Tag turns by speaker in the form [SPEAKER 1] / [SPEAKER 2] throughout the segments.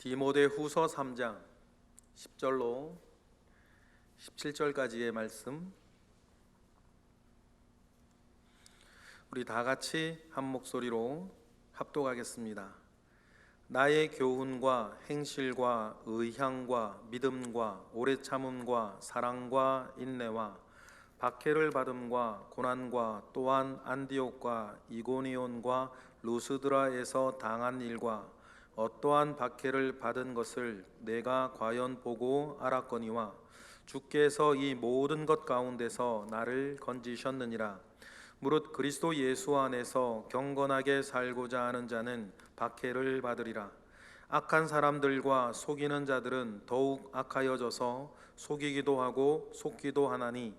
[SPEAKER 1] 디모데후서 3장 10절로 17절까지의 말씀, 우리 다 같이 한 목소리로 합독하겠습니다. 나의 교훈과 행실과 의향과 믿음과 오래 참음과 사랑과 인내와 박해를 받음과 고난과 또한 안디옥과 이고니온과 루스드라에서 당한 일과 어떠한 박해를 받은 것을 내가 과연 보고 알았거니와 주께서 이 모든 것 가운데서 나를 건지셨느니라. 무릇 그리스도 예수 안에서 경건하게 살고자 하는 자는 박해를 받으리라. 악한 사람들과 속이는 자들은 더욱 악하여져서 속이기도 하고 속기도 하나니,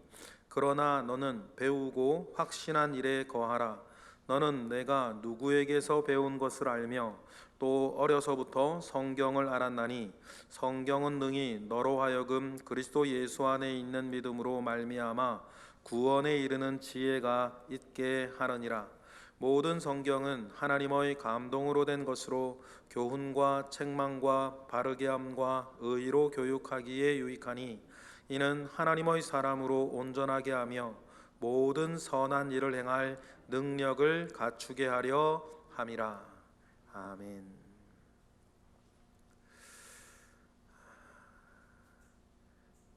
[SPEAKER 1] 그러나 너는 배우고 확신한 일에 거하라. 너는 내가 누구에게서 배운 것을 알며 또 어려서부터 성경을 알았나니, 성경은 능히 너로 하여금 그리스도 예수 안에 있는 믿음으로 말미암아 구원에 이르는 지혜가 있게 하느니라. 모든 성경은 하나님의 감동으로 된 것으로 교훈과 책망과 바르게 함과 의로 교육하기에 유익하니, 이는 하나님의 사람으로 온전하게 하며 모든 선한 일을 행할 능력을 갖추게 하려 함이라. 아멘.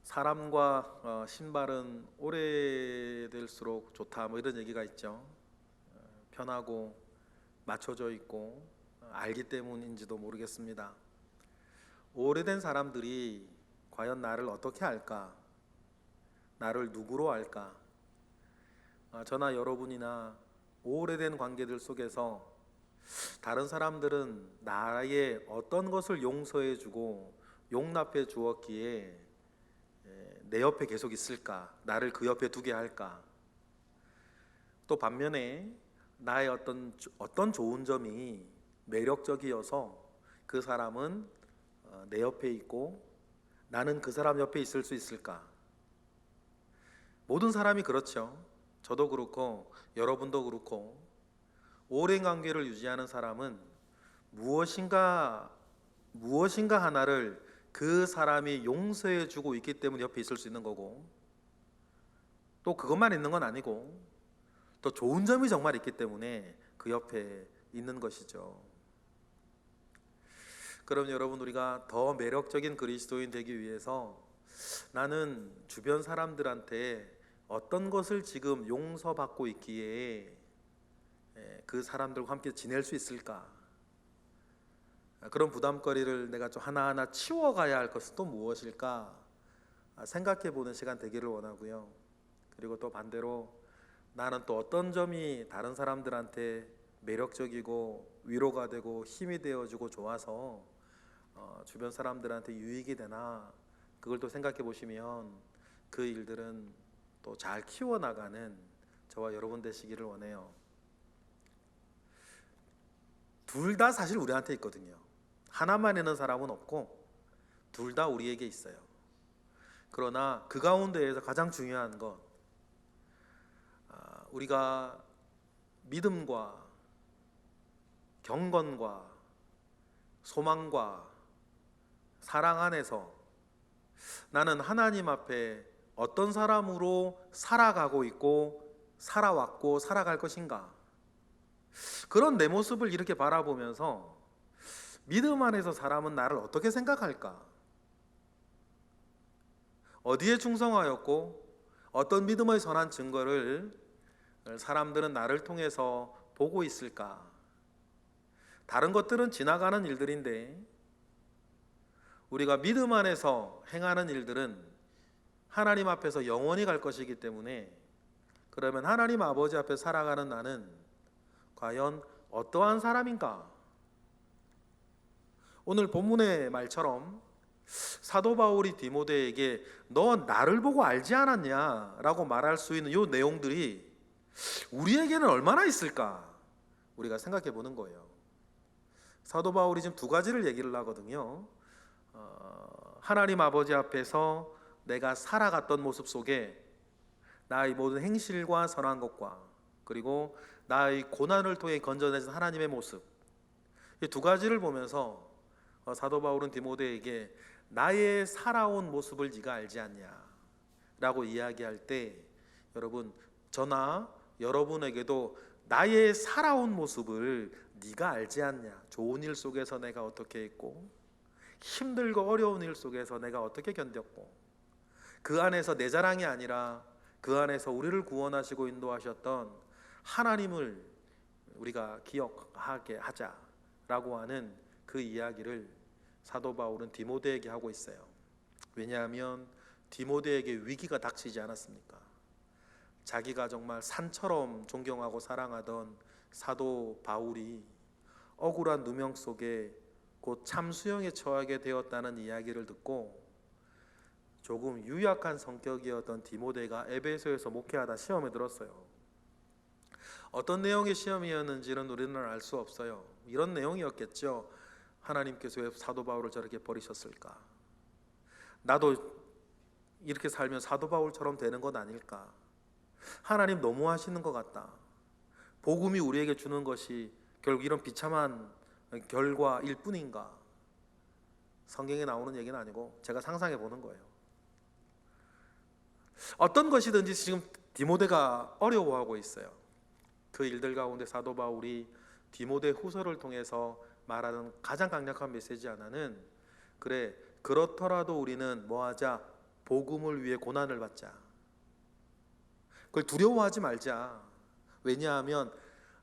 [SPEAKER 1] 사람과 신발은 오래될수록 좋다, 뭐 이런 얘기가 있죠. 편하고 맞춰져 있고 알기 때문인지도 모르겠습니다. 오래된 사람들이 과연 나를 어떻게 알까? 나를 누구로 알까? 저나 여러분이나 오래된 관계들 속에서 다른 사람들은 나의 어떤 것을 용서해주고 용납해 주었기에 내 옆에 계속 있을까? 나를 그 옆에 두게 할까? 또 반면에 나의 어떤 좋은 점이 매력적이어서 그 사람은 내 옆에 있고 나는 그 사람 옆에 있을 수 있을까? 모든 사람이 그렇죠. 저도 그렇고 여러분도 그렇고, 오랜 관계를 유지하는 사람은 무엇인가 하나를 그 사람이 용서해 주고 있기 때문에 옆에 있을 수 있는 거고, 또 그것만 있는 건 아니고 또 좋은 점이 정말 있기 때문에 그 옆에 있는 것이죠. 그럼 여러분, 우리가 더 매력적인 그리스도인 되기 위해서 나는 주변 사람들한테 어떤 것을 지금 용서받고 있기에 그 사람들과 함께 지낼 수 있을까? 그런 부담거리를 내가 좀 하나하나 치워가야 할 것은 또 무엇일까? 생각해 보는 시간 되기를 원하고요. 그리고 또 반대로 나는 또 어떤 점이 다른 사람들한테 매력적이고 위로가 되고 힘이 되어주고 좋아서 주변 사람들한테 유익이 되나, 그걸 또 생각해 보시면 그 일들은 또 잘 키워나가는 저와 여러분 되시기를 원해요. 둘 다 사실 우리한테 있거든요. 하나만 있는 사람은 없고 둘 다 우리에게 있어요. 그러나 그 가운데에서 가장 중요한 건 우리가 믿음과 경건과 소망과 사랑 안에서 나는 하나님 앞에 어떤 사람으로 살아가고 있고 살아왔고 살아갈 것인가, 그런 내 모습을 이렇게 바라보면서 믿음 안에서 사람은 나를 어떻게 생각할까? 어디에 충성하였고 어떤 믿음의 선한 증거를 사람들은 나를 통해서 보고 있을까? 다른 것들은 지나가는 일들인데 우리가 믿음 안에서 행하는 일들은 하나님 앞에서 영원히 갈 것이기 때문에, 그러면 하나님 아버지 앞에 살아가는 나는 과연 어떠한 사람인가? 오늘 본문의 말처럼 사도 바울이 디모데에게 너 나를 보고 알지 않았냐? 라고 말할 수 있는 이 내용들이 우리에게는 얼마나 있을까? 우리가 생각해 보는 거예요. 사도 바울이 지금 두 가지를 얘기를 하거든요. 하나님 아버지 앞에서 내가 살아갔던 모습 속에 나의 모든 행실과 선한 것과, 그리고 나의 고난을 통해 건져내신 하나님의 모습, 이 두 가지를 보면서 사도 바울은 디모데에게 나의 살아온 모습을 네가 알지 않냐 라고 이야기할 때, 여러분, 저나 여러분에게도 나의 살아온 모습을 네가 알지 않냐, 좋은 일 속에서 내가 어떻게 했고, 힘들고 어려운 일 속에서 내가 어떻게 견뎠고, 그 안에서 내 자랑이 아니라 그 안에서 우리를 구원하시고 인도하셨던 하나님을 우리가 기억하게 하자라고 하는 그 이야기를 사도 바울은 디모데에게 하고 있어요. 왜냐하면 디모데에게 위기가 닥치지 않았습니까? 자기가 정말 산처럼 존경하고 사랑하던 사도 바울이 억울한 누명 속에 곧 참수형에 처하게 되었다는 이야기를 듣고 조금 유약한 성격이었던 디모데가 에베소에서 목회하다 시험에 들었어요. 어떤 내용의 시험이었는지는 우리는 알 수 없어요. 이런 내용이었겠죠. 하나님께서 왜 사도 바울을 저렇게 버리셨을까? 나도 이렇게 살면 사도 바울처럼 되는 것 아닐까? 하나님 너무하시는 것 같다. 복음이 우리에게 주는 것이 결국 이런 비참한 결과일 뿐인가? 성경에 나오는 얘기는 아니고 제가 상상해 보는 거예요. 어떤 것이든지 지금 디모데가 어려워하고 있어요. 그 일들 가운데 사도 바울이 디모데 후서를 통해서 말하는 가장 강력한 메시지 하나는, 그래, 그렇더라도 우리는 뭐하자? 복음을 위해 고난을 받자. 그걸 두려워하지 말자. 왜냐하면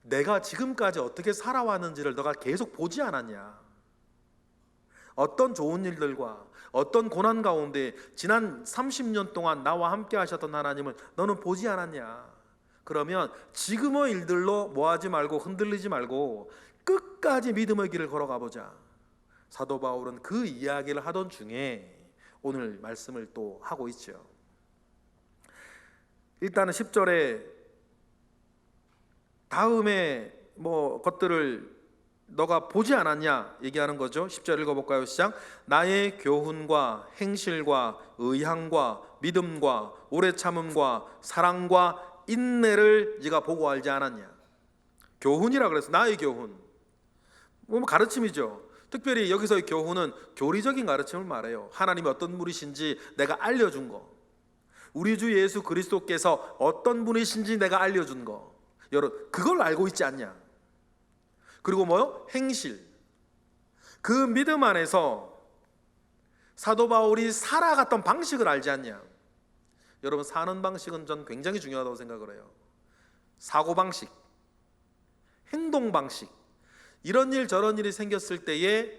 [SPEAKER 1] 내가 지금까지 어떻게 살아왔는지를 너가 계속 보지 않았냐? 어떤 좋은 일들과 어떤 고난 가운데 지난 30년 동안 나와 함께 하셨던 하나님을 너는 보지 않았냐? 그러면 지금의 일들로 뭐하지 말고 흔들리지 말고 끝까지 믿음의 길을 걸어가 보자. 사도 바울은 그 이야기를 하던 중에 오늘 말씀을 또 하고 있죠. 일단은 10절에 다음에 것들을 너가 보지 않았냐 얘기하는 거죠. 10절 읽어볼까요? 시작. 나의 교훈과 행실과 의향과 믿음과 오래 참음과 사랑과 인내를 네가 보고 알지 않았냐. 교훈이라 그래서 나의 교훈, 가르침이죠. 특별히 여기서의 교훈은 교리적인 가르침을 말해요. 하나님이 어떤 분이신지 내가 알려준 거, 우리 주 예수 그리스도께서 어떤 분이신지 내가 알려준 거, 여러분 그걸 알고 있지 않냐. 그리고 뭐요? 행실. 그 믿음 안에서 사도 바울이 살아갔던 방식을 알지 않냐. 여러분, 사는 방식은 전 굉장히 중요하다고 생각을 해요. 사고방식, 행동방식, 이런 일 저런 일이 생겼을 때에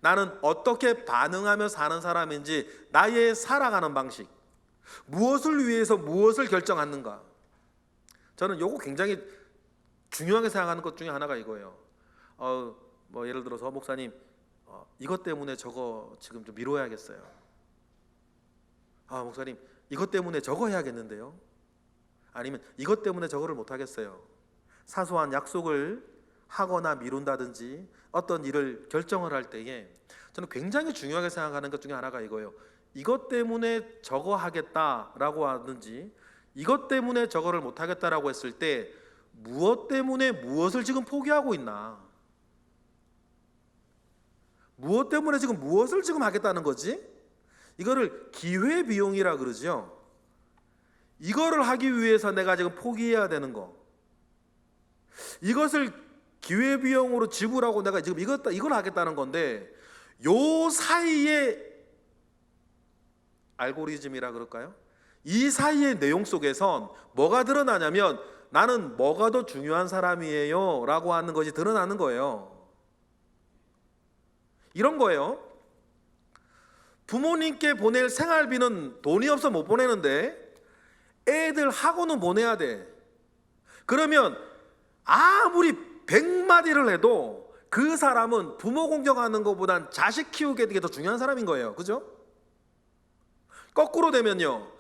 [SPEAKER 1] 나는 어떻게 반응하며 사는 사람인지, 나의 살아가는 방식, 무엇을 위해서 무엇을 결정하는가. 저는 이거 굉장히 중요하게 생각하는 것 중에 하나가 이거예요. 예를 들어서 목사님, 이것 때문에 저거 지금 좀 미뤄야겠어요. 목사님, 이것 때문에 저거 해야겠는데요. 아니면 이것 때문에 저거를 못 하겠어요. 사소한 약속을 하거나 미룬다든지 어떤 일을 결정을 할 때에 저는 굉장히 중요하게 생각하는 것 중에 하나가 이거예요. 이것 때문에 저거 하겠다라고 하든지 이것 때문에 저거를 못 하겠다라고 했을 때 무엇 때문에 무엇을 지금 포기하고 있나? 무엇 때문에 지금 무엇을 지금 하겠다는 거지? 이거를 기회비용이라 그러죠. 이거를 하기 위해서 내가 지금 포기해야 되는 거, 이것을 기회비용으로 지불하고 내가 지금 이걸 하겠다는 건데, 요 사이에 알고리즘이라 그럴까요? 이 사이의 내용 속에선 뭐가 드러나냐면 나는 뭐가 더 중요한 사람이에요 라고 하는 것이 드러나는 거예요. 이런 거예요. 부모님께 보낼 생활비는 돈이 없어 못 보내는데 애들 학원은 보내야 돼. 그러면 아무리 100마디를 해도 그 사람은 부모 공경하는 것보단 자식 키우게 되게 더 중요한 사람인 거예요. 그죠? 거꾸로 되면요,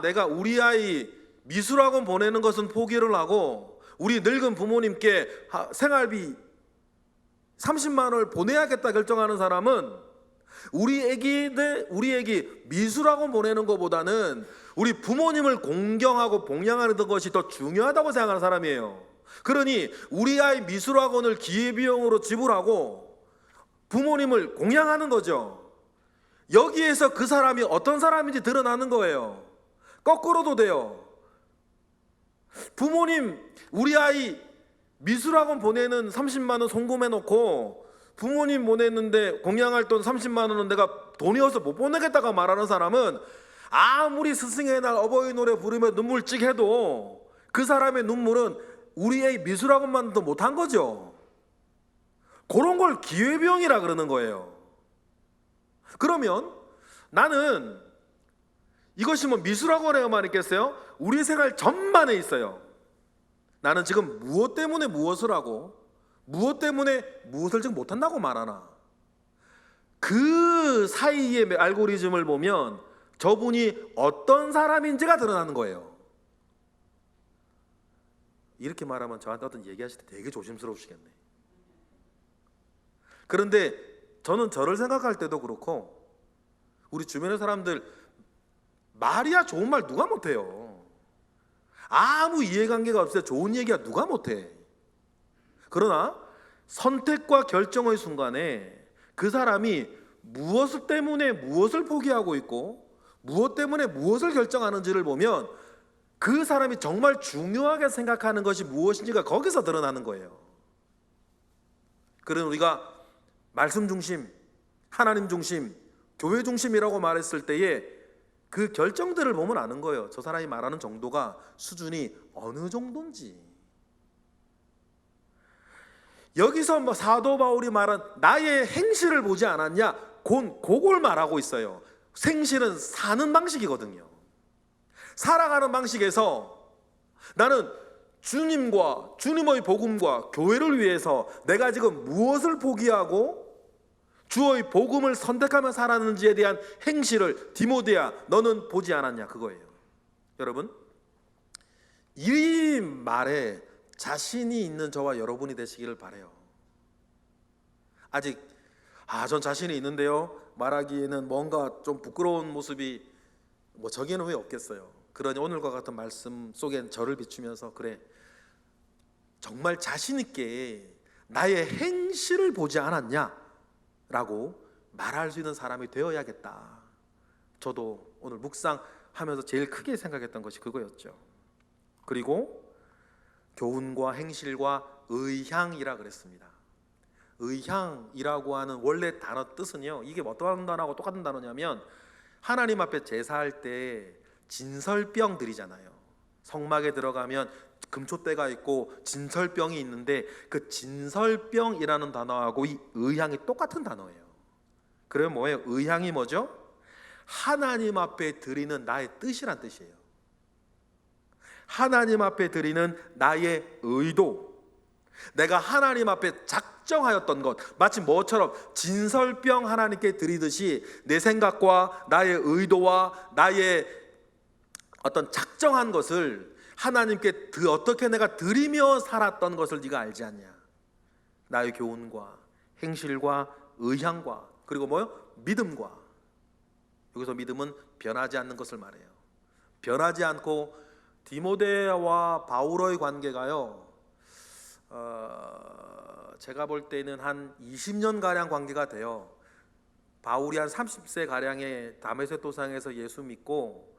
[SPEAKER 1] 내가 우리 아이 미술학원 보내는 것은 포기를 하고 우리 늙은 부모님께 생활비 30만 원을 보내야겠다 결정하는 사람은 우리 애기 미술학원 보내는 것보다는 우리 부모님을 공경하고 봉양하는 것이 더 중요하다고 생각하는 사람이에요. 그러니 우리 아이 미술학원을 기회비용으로 지불하고 부모님을 공양하는 거죠. 여기에서 그 사람이 어떤 사람인지 드러나는 거예요. 거꾸로도 돼요. 부모님, 우리 아이 미술학원 보내는 30만 원 송금해 놓고 부모님 보냈는데 공양할 돈 30만 원은 내가 돈이 없어서 못 보내겠다고 말하는 사람은 아무리 스승의 날 어버이 노래 부르며 눈물 찍해도 그 사람의 눈물은 우리 애 미술학원만도 못한 거죠. 그런 걸 기회비용이라 그러는 거예요. 그러면 나는 이것이 뭐 미술학원에만 있겠어요? 우리 생활 전반에 있어요. 나는 지금 무엇 때문에 무엇을 하고 무엇 때문에 무엇을 지금 못한다고 말하나, 그 사이의 알고리즘을 보면 저분이 어떤 사람인지가 드러나는 거예요. 이렇게 말하면 저한테 어떤 얘기하실 때 되게 조심스러우시겠네. 그런데 저는 저를 생각할 때도 그렇고 우리 주변의 사람들 말이야 좋은 말 누가 못해요. 아무 이해관계가 없어요. 좋은 얘기야 누가 못해. 그러나 선택과 결정의 순간에 그 사람이 무엇 때문에 무엇을 포기하고 있고 무엇 때문에 무엇을 결정하는지를 보면 그 사람이 정말 중요하게 생각하는 것이 무엇인지가 거기서 드러나는 거예요. 그런 우리가 말씀 중심, 하나님 중심, 교회 중심이라고 말했을 때에 그 결정들을 보면 아는 거예요. 저 사람이 말하는 정도가, 수준이 어느 정도인지. 여기서 뭐 사도 바울이 말한 나의 행실을 보지 않았냐? 그걸 말하고 있어요. 생실은 사는 방식이거든요. 살아가는 방식에서 나는 주님과 주님의 복음과 교회를 위해서 내가 지금 무엇을 포기하고 주의 복음을 선택하며 살았는지에 대한 행실을 디모데야 너는 보지 않았냐, 그거예요. 여러분, 이 말에 자신이 있는 저와 여러분이 되시기를 바라요. 아직 전 자신이 있는데요 말하기에는 뭔가 좀 부끄러운 모습이 뭐 저기에는 왜 없겠어요. 그러니 오늘과 같은 말씀 속엔 저를 비추면서 그래, 정말 자신 있게 나의 행실을 보지 않았냐 라고 말할 수 있는 사람이 되어야겠다. 저도 오늘 묵상하면서 제일 크게 생각했던 것이 그거였죠. 그리고 교훈과 행실과 의향이라 그랬습니다. 의향이라고 하는 원래 단어 뜻은요, 이게 어떤 단어하고 똑같은 단어냐면 하나님 앞에 제사할 때 진설병 드리잖아요. 성막에 들어가면 금초대가 있고 진설병이 있는데 그 진설병이라는 단어하고 이 의향이 똑같은 단어예요. 그러면 뭐예요? 의향이 뭐죠? 하나님 앞에 드리는 나의 뜻이란 뜻이에요. 하나님 앞에 드리는 나의 의도, 내가 하나님 앞에 작정하였던 것, 마치 뭐처럼 진설병 하나님께 드리듯이 내 생각과 나의 의도와 나의 어떤 작정한 것을 하나님께 어떻게 내가 드리며 살았던 것을 네가 알지 않냐. 나의 교훈과 행실과 의향과 그리고 뭐요? 믿음과. 여기서 믿음은 변하지 않는 것을 말해요. 변하지 않고 디모데와 바울의 관계가요, 제가 볼 때는 한 20년 가량 관계가 돼요. 바울이 한 30세 가량의 다메섹 도상에서 예수 믿고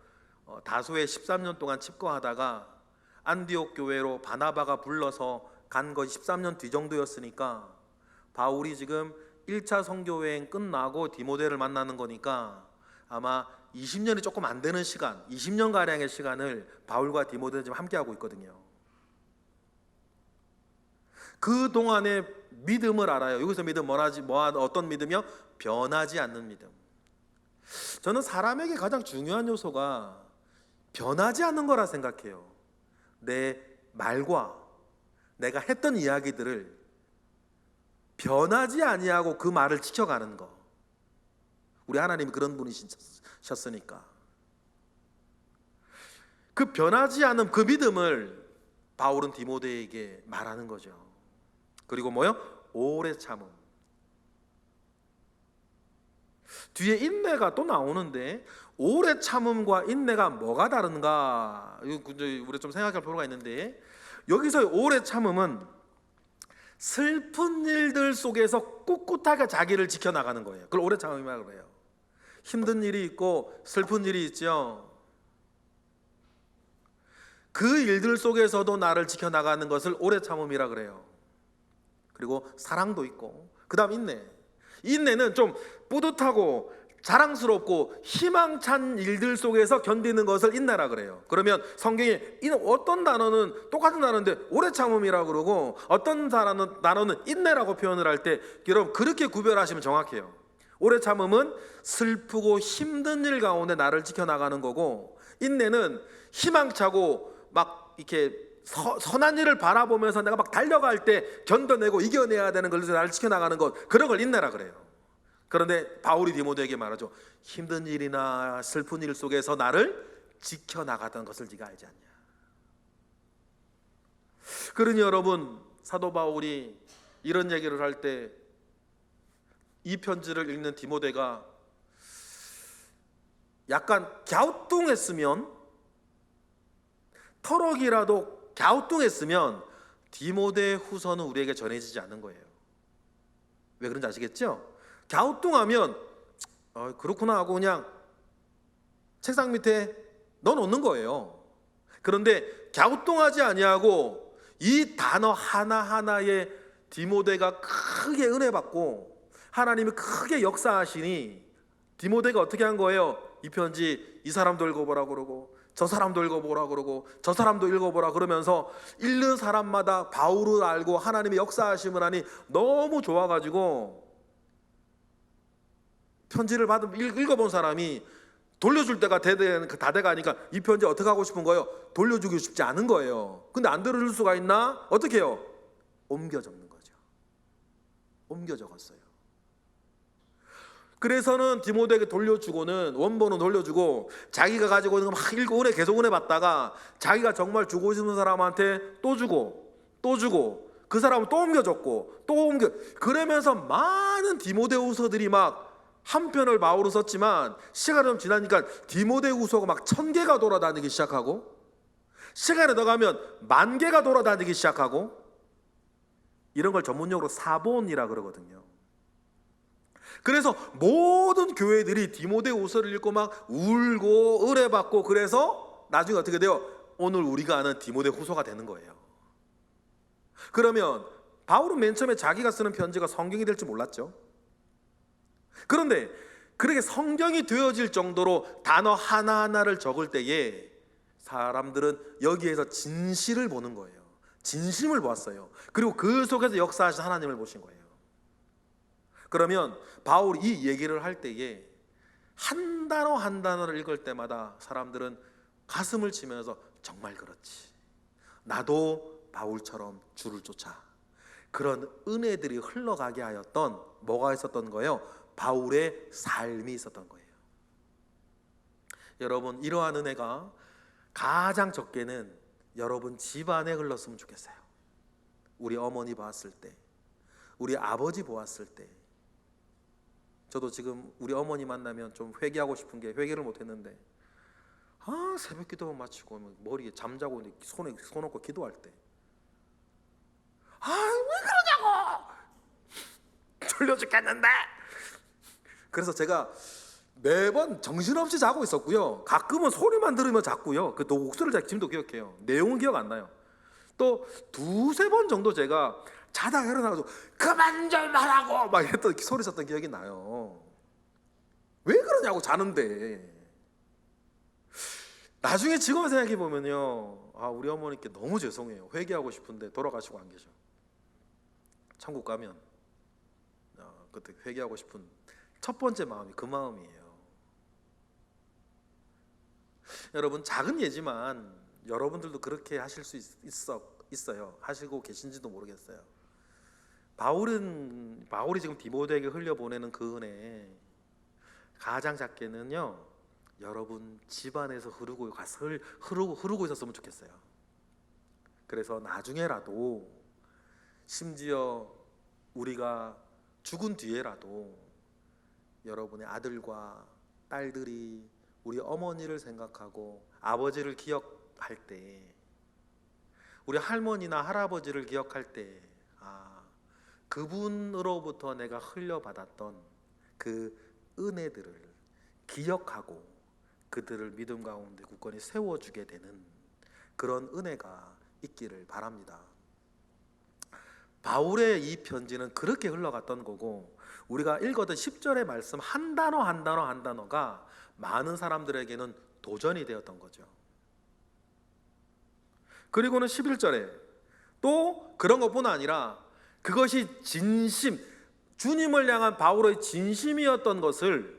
[SPEAKER 1] 다소에 13년 동안 칩거하다가 안디옥 교회로 바나바가 불러서 간 것이 13년 뒤 정도였으니까 바울이 지금 1차 선교여행 끝나고 디모데를 만나는 거니까 아마 20년이 조금 안 되는 시간, 20년 가량의 시간을 바울과 디모데는 지금 함께하고 있거든요. 그 동안의 믿음을 알아요. 여기서 믿음 어떤 믿음이요? 변하지 않는 믿음. 저는 사람에게 가장 중요한 요소가 변하지 않는 거라 생각해요. 내 말과 내가 했던 이야기들을 변하지 아니하고 그 말을 지켜가는 거. 우리 하나님이 그런 분이셨으니까 그 변하지 않은 그 믿음을 바울은 디모데에게 말하는 거죠. 그리고 뭐요? 오래 참음. 뒤에 인내가 또 나오는데 오래 참음과 인내가 뭐가 다른가? 우리 좀 생각할 필요가 있는데 여기서 오래 참음은 슬픈 일들 속에서 꿋꿋하게 자기를 지켜나가는 거예요. 그걸 오래 참음이라고 그래요. 힘든 일이 있고 슬픈 일이 있죠. 그 일들 속에서도 나를 지켜나가는 것을 오래 참음이라 그래요. 그리고 사랑도 있고, 그 다음 인내. 인내는 좀 뿌듯하고 자랑스럽고 희망찬 일들 속에서 견디는 것을 인내라 그래요. 그러면 성경에 어떤 단어는 똑같은 단어인데 오래 참음이라고 그러고, 어떤 단어는 인내라고 표현을 할 때 여러분 그렇게 구별하시면 정확해요. 오래 참음은 슬프고 힘든 일 가운데 나를 지켜나가는 거고, 인내는 희망차고 막 이렇게 선한 일을 바라보면서 내가 막 달려갈 때 견뎌내고 이겨내야 되는 걸 나를 지켜나가는 것, 그런 걸 인내라 그래요. 그런데 바울이 디모데에게 말하죠. 힘든 일이나 슬픈 일 속에서 나를 지켜나가던 것을 네가 알지 않냐. 그러니 여러분, 사도 바울이 이런 얘기를 할 때 이 편지를 읽는 디모데가 약간 갸우뚱했으면, 터럭이라도 갸우뚱했으면 디모데 후서는 우리에게 전해지지 않는 거예요. 왜 그런지 아시겠죠? 갸우뚱하면 그렇구나 하고 그냥 책상 밑에 넣어놓는 거예요. 그런데 갸우뚱하지 아니하고 이 단어 하나하나에 디모데가 크게 은혜 받고 하나님이 크게 역사하시니 디모데가 어떻게 한 거예요? 이 편지 이 사람도 읽어보라 그러고 저 사람도 읽어보라 그러고 저 사람도 읽어보라 그러면서 읽는 사람마다 바울을 알고 하나님의 역사하심을 하니 너무 좋아가지고 편지를 읽어본 사람이 돌려줄 때가 다 돼가니까 이 편지 어떻게 하고 싶은 거예요? 돌려주기 쉽지 않은 거예요. 근데 안 들어줄 수가 있나? 어떻게 해요? 옮겨 적는 거죠. 옮겨 적었어요. 그래서는 디모데에게 돌려주고는, 원본은 돌려주고 자기가 가지고 있는 거 막 읽고 계속 은혜 받다가 자기가 정말 주고 싶은 사람한테 또 주고 또 주고, 그 사람은 또 옮겨줬고 또 옮겨, 그러면서 많은 디모데후서들이 막 한 편을 바울은 썼지만 시간이 좀 지나니까 디모데후서가 막 1000개가 돌아다니기 시작하고, 시간이 더 가면 10,000개가 돌아다니기 시작하고, 이런 걸 전문용어로 사본이라 그러거든요. 그래서 모든 교회들이 디모데후서를 읽고 막 울고 의뢰받고, 그래서 나중에 어떻게 돼요? 오늘 우리가 아는 디모데후서가 되는 거예요. 그러면 바울은 맨 처음에 자기가 쓰는 편지가 성경이 될 줄 몰랐죠. 그런데 그렇게 성경이 되어질 정도로 단어 하나하나를 적을 때에 사람들은 여기에서 진실을 보는 거예요. 진심을 보았어요. 그리고 그 속에서 역사하신 하나님을 보신 거예요. 그러면 바울이 이 얘기를 할 때에 한 단어 한 단어를 읽을 때마다 사람들은 가슴을 치면서 정말 그렇지, 나도 바울처럼 주를 쫓아, 그런 은혜들이 흘러가게 하였던 뭐가 있었던 거예요? 바울의 삶이 있었던 거예요. 여러분, 이러한 은혜가 가장 적게는 여러분 집안에 흘렀으면 좋겠어요. 우리 어머니 보았을 때, 우리 아버지 보았을 때. 저도 지금 우리 어머니 만나면 좀 회개하고 싶은 게, 회개를 못했는데 새벽 기도 마치고 머리에 잠자고 손에 손 얹고 기도할 때 왜 그러냐고, 졸려 죽겠는데. 그래서 제가 매번 정신없이 자고 있었고요. 가끔은 소리만 들으면 잤고요. 그 목소리를 제가 지금도 기억해요. 내용은 기억 안 나요. 또 2-3번 정도 제가 자다가 일어나가지고 그만 좀 하라고 막 했던 소리 쳤던 기억이 나요. 왜 그러냐고, 자는데. 나중에 지금 생각해 보면요, 우리 어머니께 너무 죄송해요. 회개하고 싶은데 돌아가시고 안 계셔. 천국 가면 그때 회개하고 싶은 첫 번째 마음이 그 마음이에요. 여러분, 작은 예지만 여러분들도 그렇게 하실 수 있어요. 하시고 계신지도 모르겠어요. 바울이 지금 디모데에게 흘려보내는 그 은혜, 가장 작게는요, 여러분 집안에서 흐르고 있었으면 좋겠어요. 그래서 나중에라도, 심지어 우리가 죽은 뒤에라도 여러분의 아들과 딸들이 우리 어머니를 생각하고 아버지를 기억할 때, 우리 할머니나 할아버지를 기억할 때, 그분으로부터 내가 흘려받았던 그 은혜들을 기억하고 그들을 믿음 가운데 굳건히 세워주게 되는 그런 은혜가 있기를 바랍니다. 바울의 이 편지는 그렇게 흘러갔던 거고, 우리가 읽었던 10절의 말씀 한 단어 한 단어 한 단어가 많은 사람들에게는 도전이 되었던 거죠. 그리고는 11절에 또 그런 것뿐 아니라 그것이 진심, 주님을 향한 바울의 진심이었던 것을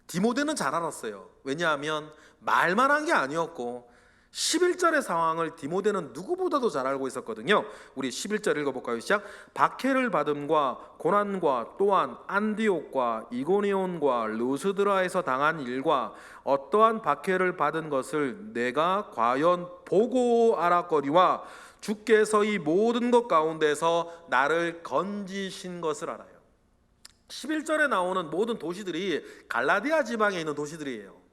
[SPEAKER 1] 디모데는 잘 알았어요. 왜냐하면 말만 한 게 아니었고 11절의 상황을 디모데는 누구보다도 잘 알고 있었거든요. 우리 11절 읽어볼까요? 시작. 박해를 받음과 고난과 또한 안디옥과 이고니온과 루스드라에서 당한 일과 어떠한 박해를 받은 것을 내가 과연 보고 알았거니와 주께서 이 모든 것 가운데서 나를 건지신 것을 알아요. 11절에 나오는 모든 도시들이 갈라디아 지방에 있는 도시들이에요.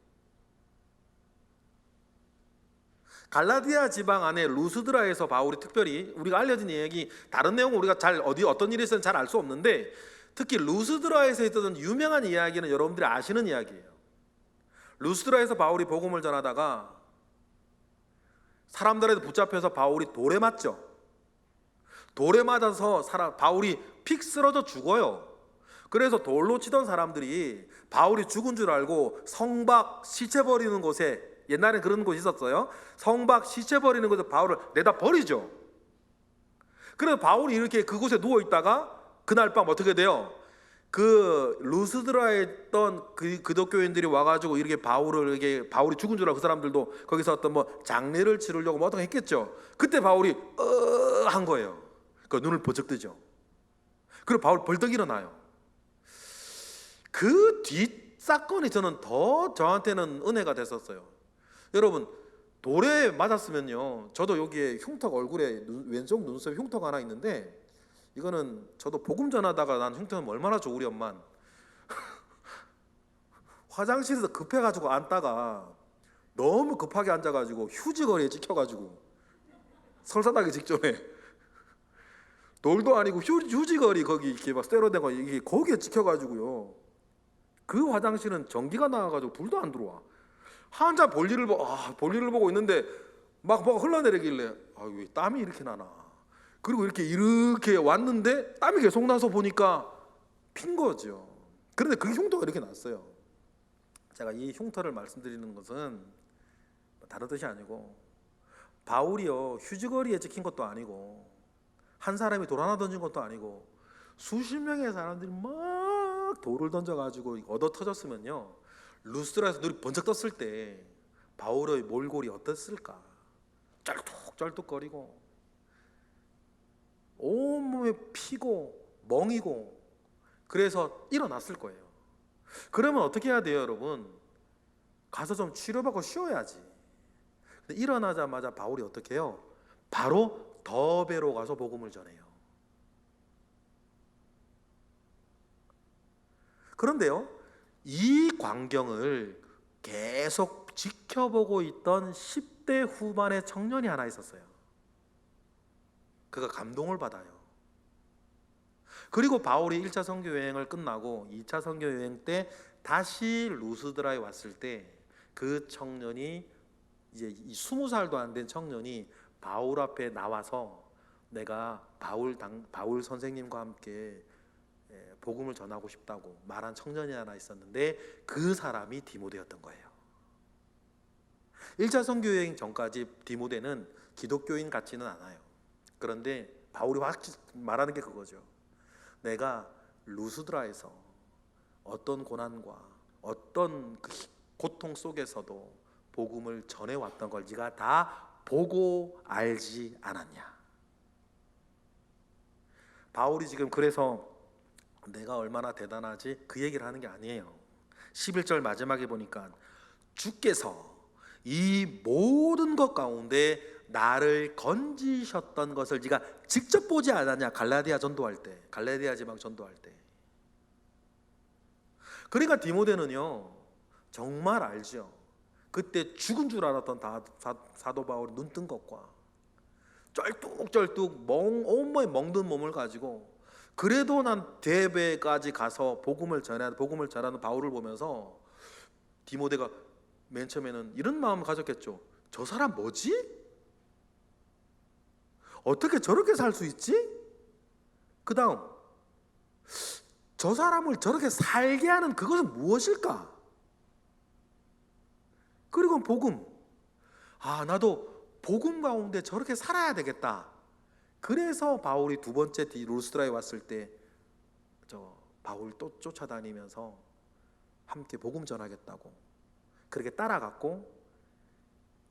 [SPEAKER 1] 갈라디아 지방 안에 루스드라에서 바울이 특별히, 우리가 알려진 이야기, 다른 내용은 우리가 잘 어떤 일이 있었는지 잘 알 수 없는데, 특히 루스드라에서 있었던 유명한 이야기는 여러분들이 아시는 이야기예요. 루스드라에서 바울이 복음을 전하다가 사람들한테 붙잡혀서 바울이 돌에 맞죠. 돌에 맞아서 바울이 픽 쓰러져 죽어요. 그래서 돌로 치던 사람들이 바울이 죽은 줄 알고 성박 시체 버리는 곳에, 옛날에 그런 곳이 있었어요. 성박 시체 버리는 곳에 바울을 내다 버리죠. 그래서 바울이 이렇게 그곳에 누워 있다가 그날 밤 어떻게 돼요? 그 루스드라에 있던 그 기독교인들이 와가지고 이렇게 바울이 죽은 줄 알고 그 사람들도 거기서 어떤 뭐 장례를 치르려고 뭐 어떻게 했겠죠. 그때 바울이 한 거예요. 그 눈을 번쩍 뜨죠. 그리고 바울 벌떡 일어나요. 그 뒷 사건이 저는 더 저한테는 은혜가 됐었어요. 여러분, 돌에 맞았으면요, 저도 여기에 흉터가, 얼굴에 왼쪽 눈썹에 흉터가 하나 있는데, 이거는 저도 복음 전하다가 난 흉터는 얼마나 좋으련만 화장실에서 급해가지고 앉다가 너무 급하게 앉아가지고 휴지거리에 찍혀가지고, 설사나기 직전에 돌도 아니고 휴지거리 거기 이렇게 막 스테로된 거 이게 거기에 찍혀가지고요, 그 화장실은 전기가 나와가지고 불도 안 들어와. 한참 볼일을 보고 있는데 막 뭐가 흘러내리길래 왜 땀이 이렇게 나나. 그리고 이렇게 왔는데 땀이 계속 나서 보니까 핀 거죠. 그런데 그 흉터가 이렇게 났어요. 제가 이 흉터를 말씀드리는 것은 다른 뜻이 아니고, 바울이요, 휴지거리에 찍힌 것도 아니고 한 사람이 돌 하나 던진 것도 아니고 수십 명의 사람들이 막 돌을 던져가지고 얻어 터졌으면요, 루스드라에서 눈이 번쩍 떴을 때 바울의 몰골이 어땠을까? 쩔뚝쩔뚝거리고 온몸에 피고 멍이고, 그래서 일어났을 거예요. 그러면 어떻게 해야 돼요, 여러분? 가서 좀 치료받고 쉬어야지. 근데 일어나자마자 바울이 어떻게 해요? 바로 더베로 가서 복음을 전해요. 그런데요, 이 광경을 계속 지켜보고 있던 10대 후반의 청년이 하나 있었어요. 그가 감동을 받아요. 그리고 바울이 1차 선교 여행을 끝나고 2차 선교 여행 때 다시 루스드라에 왔을 때 그 청년이, 이제 20살도 안 된 청년이 바울 앞에 나와서 내가 바울 선생님과 함께 복음을 전하고 싶다고 말한 청년이 하나 있었는데, 그 사람이 디모데였던 거예요. 1차 선교 여행 전까지 디모데는 기독교인 같지는 않아요. 그런데 바울이 확실히 말하는 게 그거죠. 내가 루스드라에서 어떤 고난과 어떤 그 고통 속에서도 복음을 전해왔던 걸 네가 다 보고 알지 않았냐. 바울이 지금 그래서 내가 얼마나 대단하지 그 얘기를 하는 게 아니에요. 11절 마지막에 보니까 주께서 이 모든 것 가운데 나를 건지셨던 것을 네가 직접 보지 않았냐. 갈라디아 전도할 때, 갈라디아 지방 전도할 때. 그러니까 디모데는요 정말 알죠. 그때 죽은 줄 알았던 사도 바울이 눈 뜬 것과 쩔뚝쩔뚝 온몸에 멍든 몸을 가지고, 그래도 난 데베까지 가서 복음을 전하는 바울을 보면서 디모데가 맨 처음에는 이런 마음을 가졌겠죠. 저 사람 뭐지? 어떻게 저렇게 살 수 있지? 그 다음, 저 사람을 저렇게 살게 하는 그것은 무엇일까? 그리고 복음. 나도 복음 가운데 저렇게 살아야 되겠다. 그래서 바울이 두 번째 루스드라에 왔을 때 바울 또 쫓아다니면서 함께 복음 전하겠다고 그렇게 따라갔고,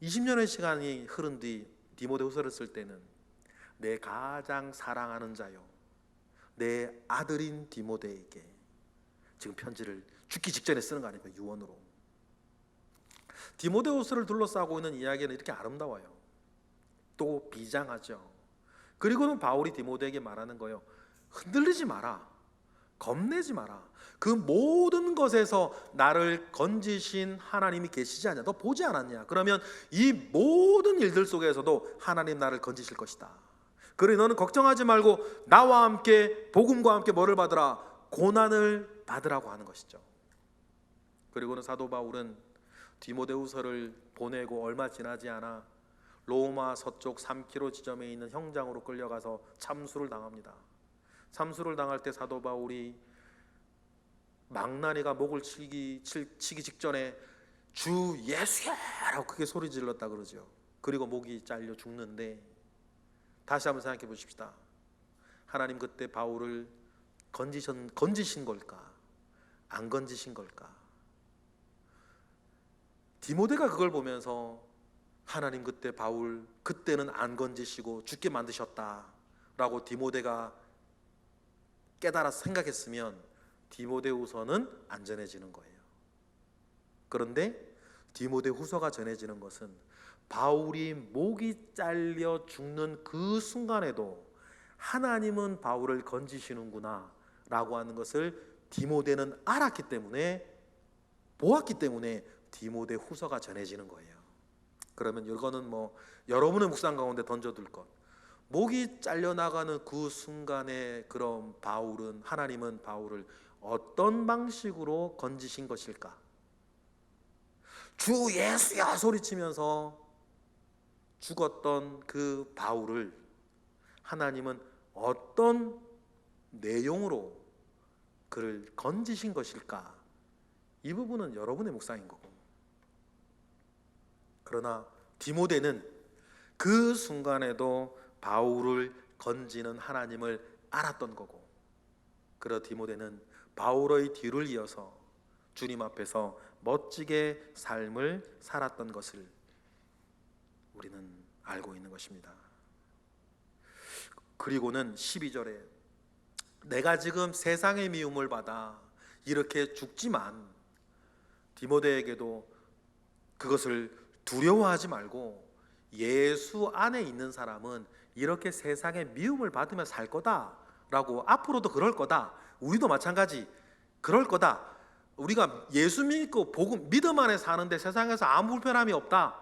[SPEAKER 1] 20년의 시간이 흐른 뒤 디모데후서를 쓸 때는 내 가장 사랑하는 자요, 내 아들인 디모데에게 지금 편지를 죽기 직전에 쓰는 거 아닙니까? 유언으로. 디모데후서를 둘러싸고 있는 이야기는 이렇게 아름다워요. 또 비장하죠. 그리고는 바울이 디모데에게 말하는 거예요. 흔들리지 마라. 겁내지 마라. 그 모든 것에서 나를 건지신 하나님이 계시지 않냐? 너 보지 않았냐? 그러면 이 모든 일들 속에서도 하나님 나를 건지실 것이다. 그래, 너는 걱정하지 말고 나와 함께 복음과 함께 뭐를 받으라? 고난을 받으라고 하는 것이죠. 그리고는 사도 바울은 디모데후서를 보내고 얼마 지나지 않아 로마 서쪽 3km 지점에 있는 형장으로 끌려가서 참수를 당합니다. 참수를 당할 때 사도 바울이 망나니가 목을 치기 직전에 주 예수야라고 크게 소리 질렀다 그러죠. 그리고 목이 잘려 죽는데, 다시 한번 생각해 보십시다. 하나님 그때 바울을 건지신 걸까? 안 건지신 걸까? 디모데가 그걸 보면서 하나님 그때 바울 그때는 안 건지시고 죽게 만드셨다라고 디모데가 깨달아서 생각했으면 디모데후서는 안전해지는 거예요. 그런데 디모데후서가 전해지는 것은 바울이 목이 잘려 죽는 그 순간에도 하나님은 바울을 건지시는구나 라고 하는 것을 디모데는 알았기 때문에, 보았기 때문에 디모데후서가 전해지는 거예요. 그러면 이거는 여러분의 묵상 가운데 던져둘 것, 목이 잘려나가는 그 순간에 그럼 하나님은 바울을 어떤 방식으로 건지신 것일까? 주 예수야 소리치면서 죽었던 그 바울을 하나님은 어떤 내용으로 그를 건지신 것일까? 이 부분은 여러분의 묵상인 거고, 그러나 디모데는 그 순간에도 바울을 건지는 하나님을 알았던 거고, 그러 디모데는 바울의 뒤를 이어서 주님 앞에서 멋지게 삶을 살았던 것을 우리는 알고 있는 것입니다. 그리고는 12절에 내가 지금 세상의 미움을 받아 이렇게 죽지만, 디모데에게도 그것을 두려워하지 말고 예수 안에 있는 사람은 이렇게 세상의 미움을 받으며 살 거다 라고, 앞으로도 그럴 거다, 우리도 마찬가지 그럴 거다, 우리가 예수 믿고 복음 믿음 안에 사는데 세상에서 아무 불편함이 없다.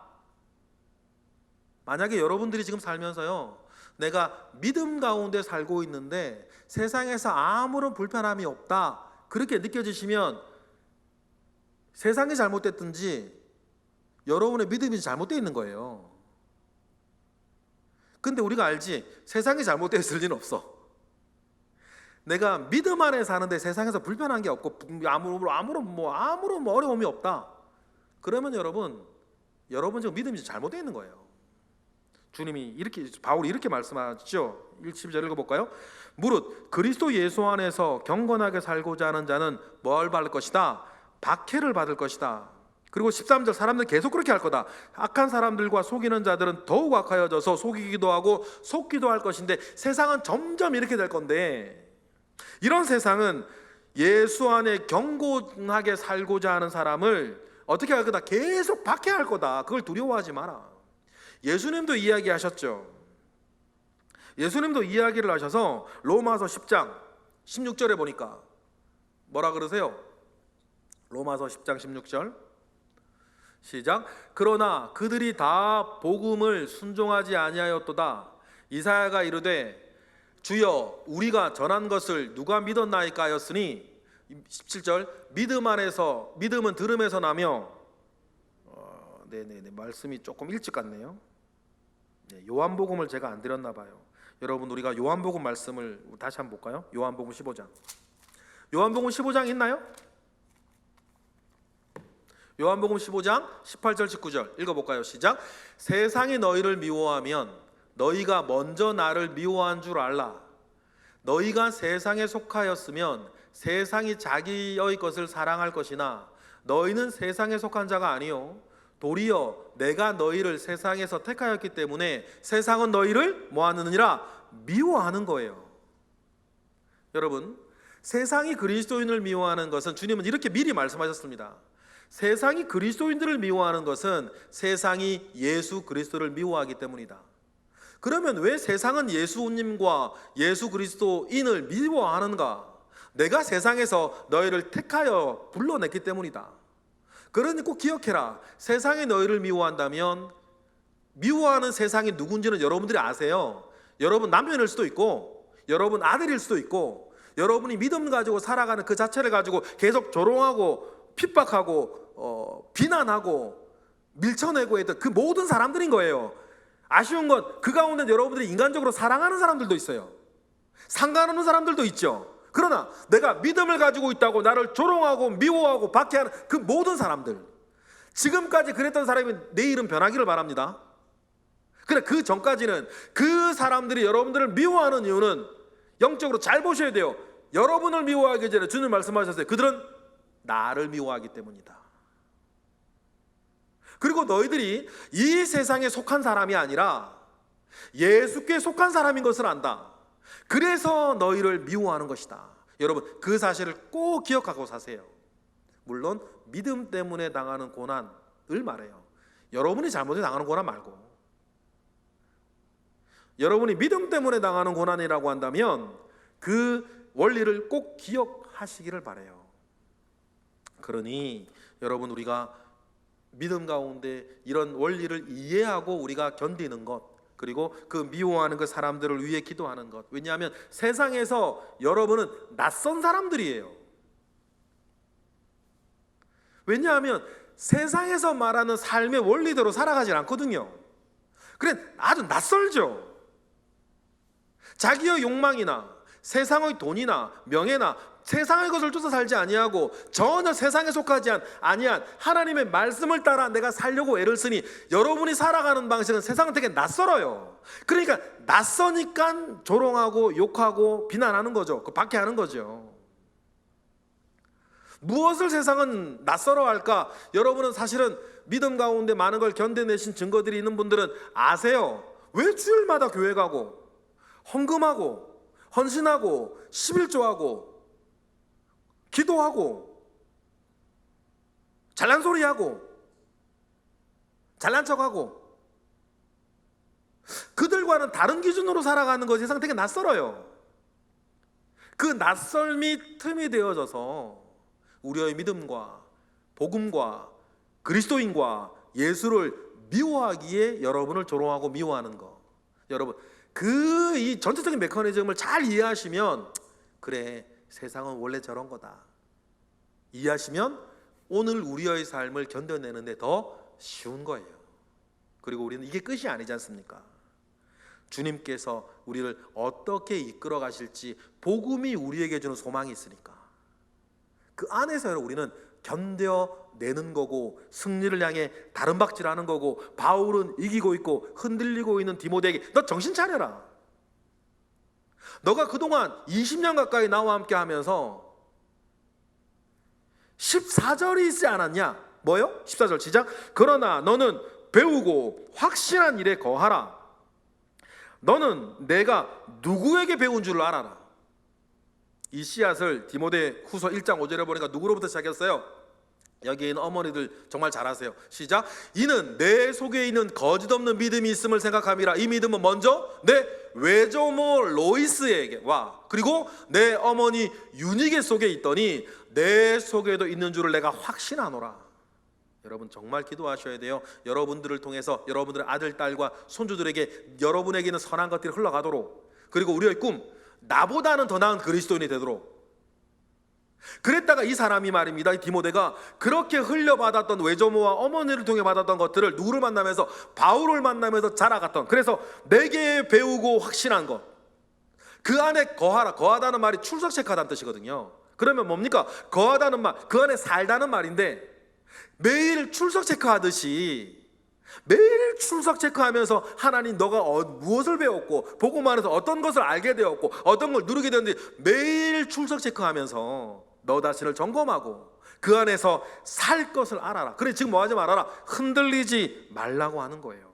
[SPEAKER 1] 만약에 여러분들이 지금 살면서요, 내가 믿음 가운데 살고 있는데 세상에서 아무런 불편함이 없다 그렇게 느껴지시면 세상이 잘못됐든지 여러분의 믿음이 잘못되어 있는 거예요. 근데 우리가 알지, 세상이 잘못되어 있을 리는 없어. 내가 믿음 안에 사는데 세상에서 불편한 게 없고 아무런 어려움이 없다, 그러면 여러분 지금 믿음이 잘못되어 있는 거예요. 주님이 바울이 이렇게 말씀하시죠. 12절 읽어볼까요? 무릇 그리스도 예수 안에서 경건하게 살고자 하는 자는 뭘 받을 것이다? 박해를 받을 것이다. 그리고 13절, 사람들 계속 그렇게 할 거다. 악한 사람들과 속이는 자들은 더욱 악하여져서 속이기도 하고 속기도 할 것인데, 세상은 점점 이렇게 될 건데, 이런 세상은 예수 안에 경건하게 살고자 하는 사람을 어떻게 할 거다? 계속 박해할 거다. 그걸 두려워하지 마라. 예수님도 이야기하셨죠. 예수님도 이야기를 하셔서 로마서 10장 16절에 보니까 뭐라 그러세요? 로마서 10장 16절 시작. 그러나 그들이 다 복음을 순종하지 아니하였도다. 이사야가 이르되 주여 우리가 전한 것을 누가 믿었나이까 하였으니 17절 믿음은 들음에서 나며 네네네 말씀이 조금 일찍 갔네요. 네, 요한복음을 제가 안 드렸나 봐요. 여러분 우리가 요한복음 말씀을 다시 한번 볼까요? 요한복음 15장. 요한복음 15장 있나요? 요한복음 15장 18절 19절 읽어볼까요? 시작. 세상이 너희를 미워하면 너희가 먼저 나를 미워한 줄 알라. 너희가 세상에 속하였으면 세상이 자기의 것을 사랑할 것이나 너희는 세상에 속한 자가 아니요 도리어 내가 너희를 세상에서 택하였기 때문에 세상은 너희를 뭐하느니라 미워하는 거예요. 여러분 세상이 그리스도인을 미워하는 것은 주님은 이렇게 미리 말씀하셨습니다. 세상이 그리스도인들을 미워하는 것은 세상이 예수 그리스도를 미워하기 때문이다. 그러면 왜 세상은 예수님과 예수 그리스도인을 미워하는가? 내가 세상에서 너희를 택하여 불러냈기 때문이다. 그러니 꼭 기억해라. 세상이 너희를 미워한다면 미워하는 세상이 누군지는 여러분들이 아세요. 여러분 남편일 수도 있고 여러분 아들일 수도 있고 여러분이 믿음 가지고 살아가는 그 자체를 가지고 계속 조롱하고 핍박하고 비난하고 밀쳐내고 했던 그 모든 사람들인 거예요. 아쉬운 건 그 가운데 여러분들이 인간적으로 사랑하는 사람들도 있어요. 상관없는 사람들도 있죠. 그러나 내가 믿음을 가지고 있다고 나를 조롱하고 미워하고 박해하는 그 모든 사람들, 지금까지 그랬던 사람이 내일은 변하기를 바랍니다. 그래 그 전까지는 그 사람들이 여러분들을 미워하는 이유는 영적으로 잘 보셔야 돼요. 여러분을 미워하기 전에 주님 말씀하셨어요. 그들은 나를 미워하기 때문이다. 그리고 너희들이 이 세상에 속한 사람이 아니라 예수께 속한 사람인 것을 안다. 그래서 너희를 미워하는 것이다. 여러분 그 사실을 꼭 기억하고 사세요. 물론 믿음 때문에 당하는 고난을 말해요. 여러분이 잘못해 당하는 고난 말고, 여러분이 믿음 때문에 당하는 고난이라고 한다면 그 원리를 꼭 기억하시기를 바라요. 그러니 여러분 우리가 믿음 가운데 이런 원리를 이해하고 우리가 견디는 것, 그리고 그 미워하는 그 사람들을 위해 기도하는 것. 왜냐하면 세상에서 여러분은 낯선 사람들이에요. 왜냐하면 세상에서 말하는 삶의 원리대로 살아가질 않거든요. 그래 아주 낯설죠. 자기의 욕망이나 세상의 돈이나 명예나 세상의 것을 쫓아 살지 아니하고 전혀 세상에 속하지 아니한 하나님의 말씀을 따라 내가 살려고 애를 쓰니 여러분이 살아가는 방식은 세상은 되게 낯설어요. 그러니까 낯서니까 조롱하고 욕하고 비난하는 거죠. 그 박해하는 거죠. 무엇을 세상은 낯설어할까? 여러분은 사실은 믿음 가운데 많은 걸 견뎌내신 증거들이 있는 분들은 아세요. 왜 주일마다 교회 가고 헌금하고 헌신하고 11조하고 기도하고 잘난 소리하고 잘난 척하고 그들과는 다른 기준으로 살아가는 것이 세상 되게 낯설어요. 그 낯설미 틈이 되어져서 우리의 믿음과 복음과 그리스도인과 예수를 미워하기에 여러분을 조롱하고 미워하는 거. 여러분 그 이 전체적인 메커니즘을 잘 이해하시면 그래 세상은 원래 저런 거다 이해하시면 오늘 우리의 삶을 견뎌내는데 더 쉬운 거예요. 그리고 우리는 이게 끝이 아니지 않습니까? 주님께서 우리를 어떻게 이끌어 가실지 복음이 우리에게 주는 소망이 있으니까 그 안에서 우리는 견뎌내는 거고 승리를 향해 다름박질하는 거고, 바울은 이기고 있고 흔들리고 있는 디모데에게 너 정신 차려라. 너가 그동안 20년 가까이 나와 함께 하면서 14절이 있지 않았냐? 뭐요? 14절 시작. 그러나 너는 배우고 확실한 일에 거하라. 너는 내가 누구에게 배운 줄 알아라. 이 씨앗을 디모데 후서 1장 5절에 보니까 누구로부터 시작했어요? 여기 있는 어머니들 정말 잘하세요. 시작. 이는 내 속에 있는 거짓 없는 믿음이 있음을 생각함이라. 이 믿음은 먼저 내 외조모 로이스에게 와, 그리고 내 어머니 유니게 속에 있더니 내 속에도 있는 줄을 내가 확신하노라. 여러분 정말 기도하셔야 돼요. 여러분들을 통해서 여러분들의 아들, 딸과 손주들에게 여러분에게는 선한 것들이 흘러가도록, 그리고 우리의 꿈, 나보다는 더 나은 그리스도인이 되도록. 그랬다가 이 사람이 말입니다, 이 디모데가 그렇게 흘려받았던 외조모와 어머니를 통해 받았던 것들을 누구를 만나면서, 바울을 만나면서 자라갔던, 그래서 내게 배우고 확신한 것, 그 안에 거하라. 거하다는 말이 출석 체크하다는 뜻이거든요. 그러면 뭡니까? 거하다는 말, 그 안에 살다는 말인데, 매일 출석 체크하듯이 매일 출석 체크하면서 하나님 너가 무엇을 배웠고, 복음 안에서 어떤 것을 알게 되었고 어떤 걸 누리게 되었는지 매일 출석 체크하면서 너 자신을 점검하고 그 안에서 살 것을 알아라. 그래, 지금 뭐 하지 말아라. 흔들리지 말라고 하는 거예요.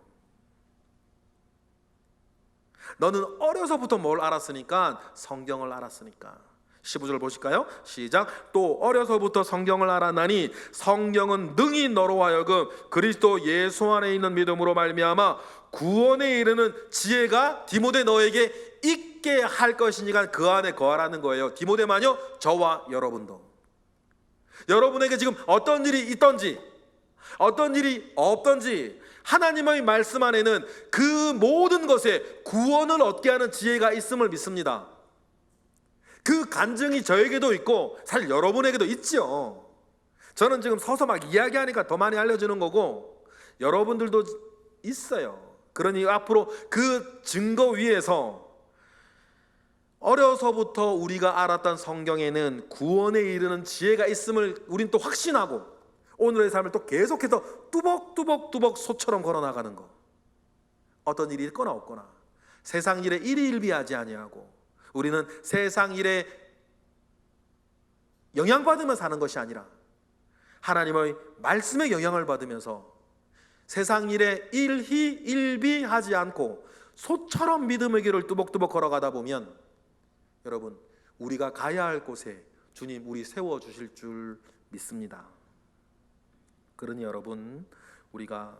[SPEAKER 1] 너는 어려서부터 뭘 알았으니까? 성경을 알았으니까. 15절 보실까요? 시작. 또 어려서부터 성경을 알았나니 성경은 능히 너로 하여금 그리스도 예수 안에 있는 믿음으로 말미암아 구원에 이르는 지혜가 디모데 너에게 있게 할 것이니까 그 안에 거하라는 거예요. 디모데만요, 저와 여러분도. 여러분에게 지금 어떤 일이 있던지 어떤 일이 없던지 하나님의 말씀 안에는 그 모든 것에 구원을 얻게 하는 지혜가 있음을 믿습니다. 그 간증이 저에게도 있고 사실 여러분에게도 있죠. 저는 지금 서서 막 이야기하니까 더 많이 알려주는 거고 여러분들도 있어요. 그러니 앞으로 그 증거 위에서 어려서부터 우리가 알았던 성경에는 구원에 이르는 지혜가 있음을 우린 또 확신하고 오늘의 삶을 또 계속해서 뚜벅뚜벅 소처럼 걸어나가는 거. 어떤 일이 있거나 없거나 세상 일에 일희일비하지 아니하고 우리는 세상 일에 영향받으며 사는 것이 아니라 하나님의 말씀에 영향을 받으면서 세상 일에 일희일비하지 않고 소처럼 믿음의 길을 뚜벅뚜벅 걸어가다 보면 여러분, 우리가 가야 할 곳에 주님 우리 세워주실 줄 믿습니다. 그러니 여러분, 우리가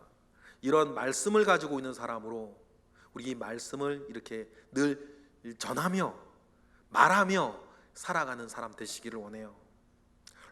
[SPEAKER 1] 이런 말씀을 가지고 있는 사람으로 우리 이 말씀을 이렇게 늘 전하며 말하며 살아가는 사람 되시기를 원해요.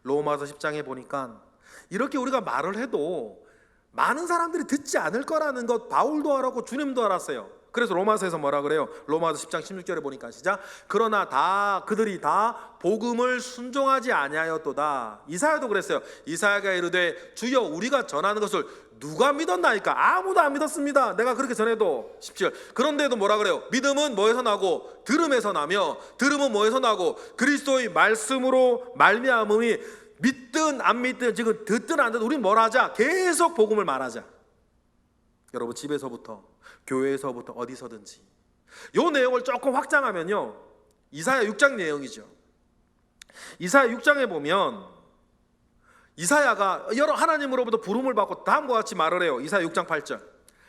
[SPEAKER 1] 로마서 10장에 보니까 이렇게 우리가 말을 해도 많은 사람들이 듣지 않을 거라는 것 바울도 알았고 주님도 알았어요. 그래서 로마서에서 뭐라 그래요? 로마서 10장 16절에 보니까 시작. 그러나 그들이 다 복음을 순종하지 아니하였도다. 이사야도 그랬어요. 이사야가 이르되 주여 우리가 전하는 것을 누가 믿었나이까? 아무도 안 믿었습니다. 내가 그렇게 전해도. 17. 그런데도 뭐라 그래요? 믿음은 뭐에서 나고 들음에서 나며 들음은 뭐에서 나고 그리스도의 말씀으로 말미암음이 믿든 안 믿든 지금 듣든 안 듣든 우린 뭘 하자? 계속 복음을 말하자. 여러분 집에서부터 교회에서부터 어디서든지 이 내용을 조금 확장하면요, 이사야 6장 내용이죠. 이사야 6장에 보면 이사야가 여러 하나님으로부터 부름을 받고 다음과 같이 말을 해요. 이사야 6장 8절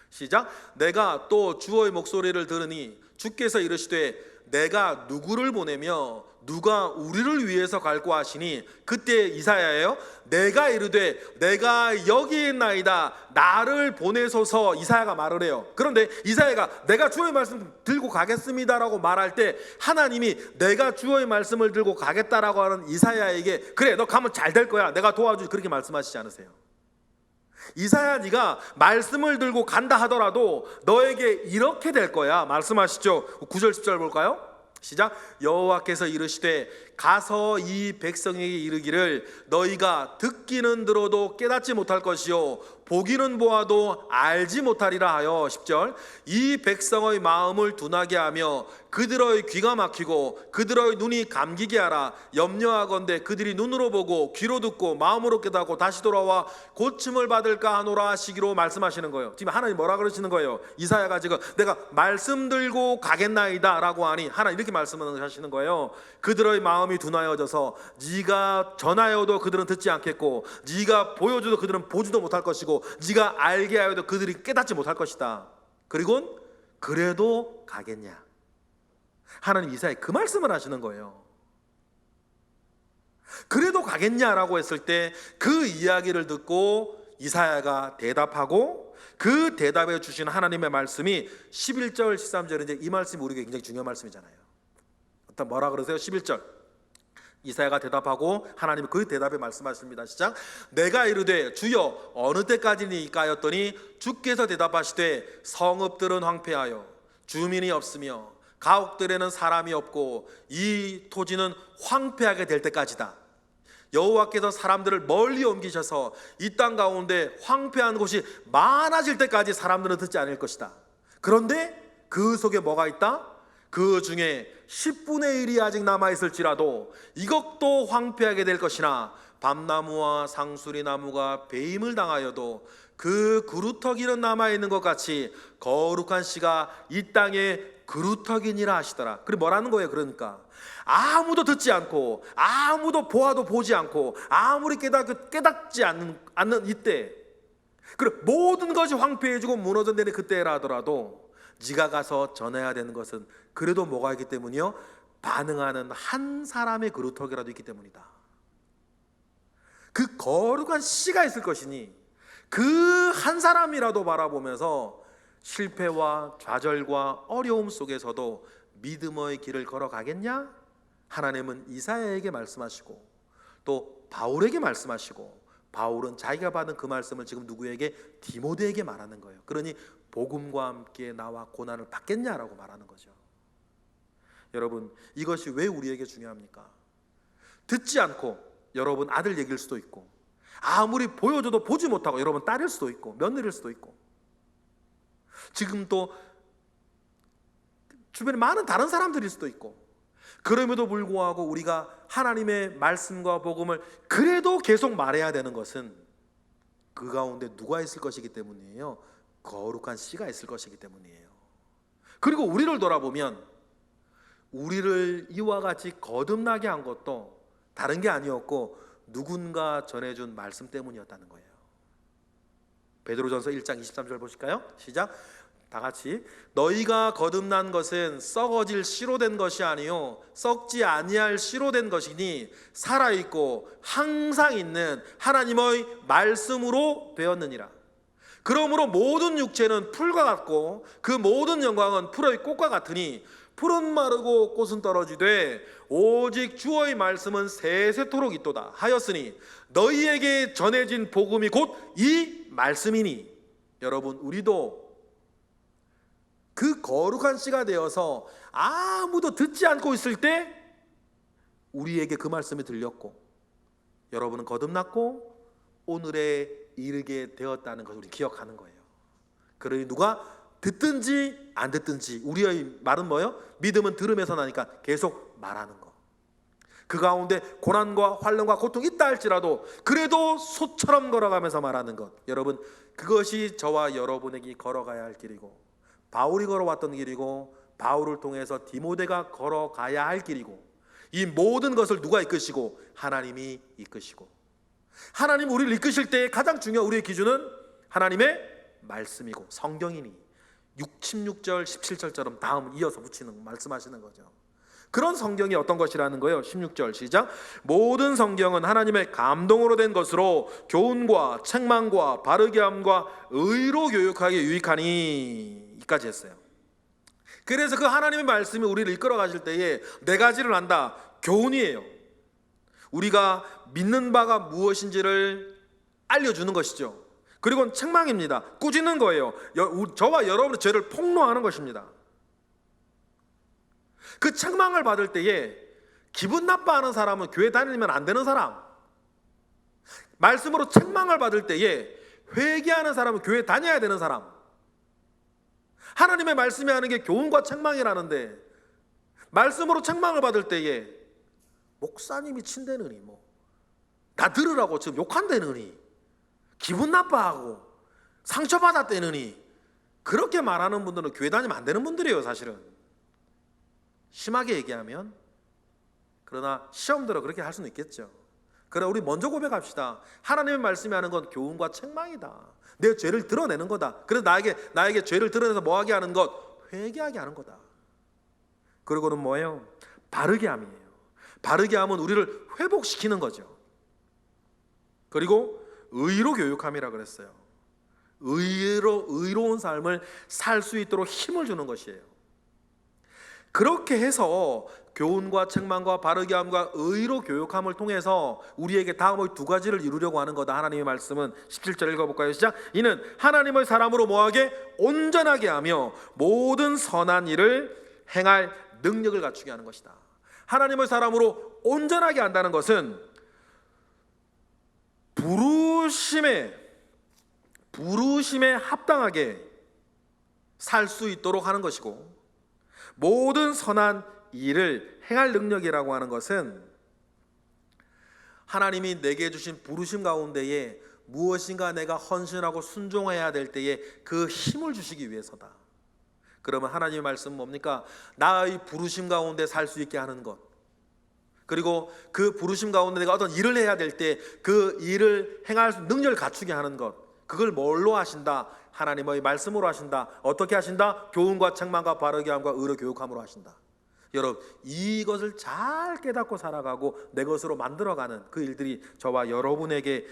[SPEAKER 1] 시작. 내가 또 주의 목소리를 들으니 주께서 이르시되 내가 누구를 보내며 누가 우리를 위해서 갈고 하시니 그때 이사야예요. 내가 이르되 내가 여기 있나이다 나를 보내소서. 이사야가 말을 해요. 그런데 이사야가 내가 주의 말씀 들고 가겠습니다라고 말할 때 하나님이 내가 주의 말씀을 들고 가겠다라고 하는 이사야에게 그래 너 가면 잘 될 거야 내가 도와주지 그렇게 말씀하시지 않으세요? 이사야 네가 말씀을 들고 간다 하더라도 너에게 이렇게 될 거야 말씀하시죠. 9절 10절 볼까요? 시작. 여호와께서 이르시되 가서 이 백성에게 이르기를 너희가 듣기는 들어도 깨닫지 못할 것이요 보기는 보아도 알지 못하리라 하여 10절. 이 백성의 마음을 둔하게 하며 그들의 귀가 막히고 그들의 눈이 감기게 하라. 염려하건대 그들이 눈으로 보고 귀로 듣고 마음으로 깨닫고 다시 돌아와 고침을 받을까 하노라 하시기로 말씀하시는 거예요. 지금 하나님 뭐라 그러시는 거예요? 이사야가 지금 내가 말씀 들고 가겠나이다 라고 하니 하나님 이렇게 말씀하시는 거예요. 그들의 마음이 둔하여져서 네가 전하여도 그들은 듣지 않겠고 네가 보여줘도 그들은 보지도 못할 것이고 네가 알게 하여도 그들이 깨닫지 못할 것이다. 그리고 그래도 가겠냐? 하나님 이사야에 그 말씀을 하시는 거예요. 그래도 가겠냐라고 했을 때 그 이야기를 듣고 이사야가 대답하고 그 대답해 주신 하나님의 말씀이 11절 13절인데 이 말씀이 우리에게 굉장히 중요한 말씀이잖아요. 일단 뭐라 그러세요? 11절 이사야가 대답하고 하나님은 그 대답에 말씀하십니다. 시작. 내가 이르되 주여 어느 때까지니까 하였더니 주께서 대답하시되 성읍들은 황폐하여 주민이 없으며 가옥들에는 사람이 없고 이 토지는 황폐하게 될 때까지다. 여호와께서 사람들을 멀리 옮기셔서 이 땅 가운데 황폐한 곳이 많아질 때까지 사람들은 듣지 않을 것이다. 그런데 그 속에 뭐가 있다? 그 중에 10분의 1이 아직 남아있을지라도 이것도 황폐하게 될 것이나 밤나무와 상수리나무가 배임을 당하여도 그 그루터기는 남아있는 것 같이 거룩한 씨가 이 땅에 그루터기니라 하시더라. 그래 뭐라는 거예요? 그러니까 아무도 듣지 않고 아무도 보아도 보지 않고 아무리 깨닫지 않는 이때, 그래 모든 것이 황폐해지고 무너져내는 그때라 하더라도 네가 가서 전해야 되는 것은 그래도 뭐가 있기 때문이요? 반응하는 한 사람의 그루터기라도 있기 때문이다. 그 거룩한 씨가 있을 것이니 그 한 사람이라도 바라보면서 실패와 좌절과 어려움 속에서도 믿음의 길을 걸어가겠냐? 하나님은 이사야에게 말씀하시고 또 바울에게 말씀하시고, 바울은 자기가 받은 그 말씀을 지금 누구에게? 디모데에게 말하는 거예요. 그러니 복음과 함께 나와 고난을 받겠냐라고 말하는 거죠. 여러분, 이것이 왜 우리에게 중요합니까? 듣지 않고 여러분 아들 얘기일 수도 있고, 아무리 보여줘도 보지 못하고 여러분 딸일 수도 있고 며느리일 수도 있고, 지금 또 주변에 많은 다른 사람들일 수도 있고, 그럼에도 불구하고 우리가 하나님의 말씀과 복음을 그래도 계속 말해야 되는 것은 그 가운데 누가 있을 것이기 때문이에요. 거룩한 씨가 있을 것이기 때문이에요. 그리고 우리를 돌아보면 우리를 이와 같이 거듭나게 한 것도 다른 게 아니었고 누군가 전해준 말씀 때문이었다는 거예요. 베드로전서 1장 23절 보실까요? 시작. 다 같이. 너희가 거듭난 것은 썩어질 씨로 된 것이 아니요 썩지 아니할 씨로 된 것이니 살아있고 항상 있는 하나님의 말씀으로 되었느니라. 그러므로 모든 육체는 풀과 같고 그 모든 영광은 풀의 꽃과 같으니 풀은 마르고 꽃은 떨어지되 오직 주의 말씀은 세세토록 있도다 하였으니 너희에게 전해진 복음이 곧 이 말씀이니. 여러분, 우리도 그 거룩한 씨가 되어서 아무도 듣지 않고 있을 때 우리에게 그 말씀이 들렸고 여러분은 거듭났고 오늘에 이르게 되었다는 것을 우리 기억하는 거예요. 그러니 누가 듣든지 안 듣든지 우리의 말은 뭐예요? 믿음은 들음에서 나니까 계속 말하는 거. 그 가운데 고난과 환난과 고통이 있다 할지라도 그래도 소처럼 걸어가면서 말하는 것. 여러분, 그것이 저와 여러분에게 걸어가야 할 길이고 바울이 걸어왔던 길이고 바울을 통해서 디모데가 걸어가야 할 길이고, 이 모든 것을 누가 이끄시고? 하나님이 이끄시고, 하나님 우리를 이끄실 때 가장 중요한 우리의 기준은 하나님의 말씀이고 성경이니 16절 17절처럼 다음 이어서 붙이는 말씀하시는 거죠. 그런 성경이 어떤 것이라는 거예요? 16절 시작. 모든 성경은 하나님의 감동으로 된 것으로 교훈과 책망과 바르게 함과 의로 교육하기에 유익하니, 이까지 했어요. 그래서 그 하나님의 말씀이 우리를 이끌어 가실 때에 네 가지를 한다. 교훈이에요. 우리가 믿는 바가 무엇인지를 알려주는 것이죠. 그리고 책망입니다. 꾸짖는 거예요. 저와 여러분의 죄를 폭로하는 것입니다. 그 책망을 받을 때에 기분 나빠하는 사람은 교회 다니면 안 되는 사람, 말씀으로 책망을 받을 때에 회개하는 사람은 교회 다녀야 되는 사람. 하나님의 말씀이 하는 게 교훈과 책망이라는데 말씀으로 책망을 받을 때에 목사님이 친대느니 다 들으라고 지금 욕한대느니 기분 나빠하고 상처받았대느니 그렇게 말하는 분들은 교회 다니면 안 되는 분들이에요. 사실은 심하게 얘기하면. 그러나 시험대로 그렇게 할 수는 있겠죠. 그러나 우리 먼저 고백합시다. 하나님의 말씀이 하는 건 교훈과 책망이다. 내 죄를 드러내는 거다. 그래서 나에게 죄를 드러내서 뭐하게 하는 것? 회개하게 하는 거다. 그리고는 뭐예요? 바르게 함이에요. 바르게 함은 우리를 회복시키는 거죠. 그리고 의로 교육함이라 그랬어요. 의로운 삶을 살 수 있도록 힘을 주는 것이에요. 그렇게 해서 교훈과 책망과 바르게 함과 의로 교육함을 통해서 우리에게 다음의 두 가지를 이루려고 하는 거다. 하나님의 말씀은 17절 읽어볼까요? 시작. 이는 하나님의 사람으로 뭐하게? 온전하게 하며 모든 선한 일을 행할 능력을 갖추게 하는 것이다. 하나님의 사람으로 온전하게 한다는 것은 부르심에 합당하게 살 수 있도록 하는 것이고, 모든 선한 일을 행할 능력이라고 하는 것은 하나님이 내게 주신 부르심 가운데에 무엇인가 내가 헌신하고 순종해야 될 때에 그 힘을 주시기 위해서다. 그러면 하나님의 말씀은 뭡니까? 나의 부르심 가운데 살 수 있게 하는 것, 그리고 그 부르심 가운데 내가 어떤 일을 해야 될 때 그 일을 행할 수 능력을 갖추게 하는 것, 그걸 뭘로 하신다? 하나님의 말씀으로 하신다. 어떻게 하신다? 교훈과 책망과 바르게 함과 의로 교육함으로 하신다. 여러분, 이것을 잘 깨닫고 살아가고 내 것으로 만들어가는 그 일들이 저와 여러분에게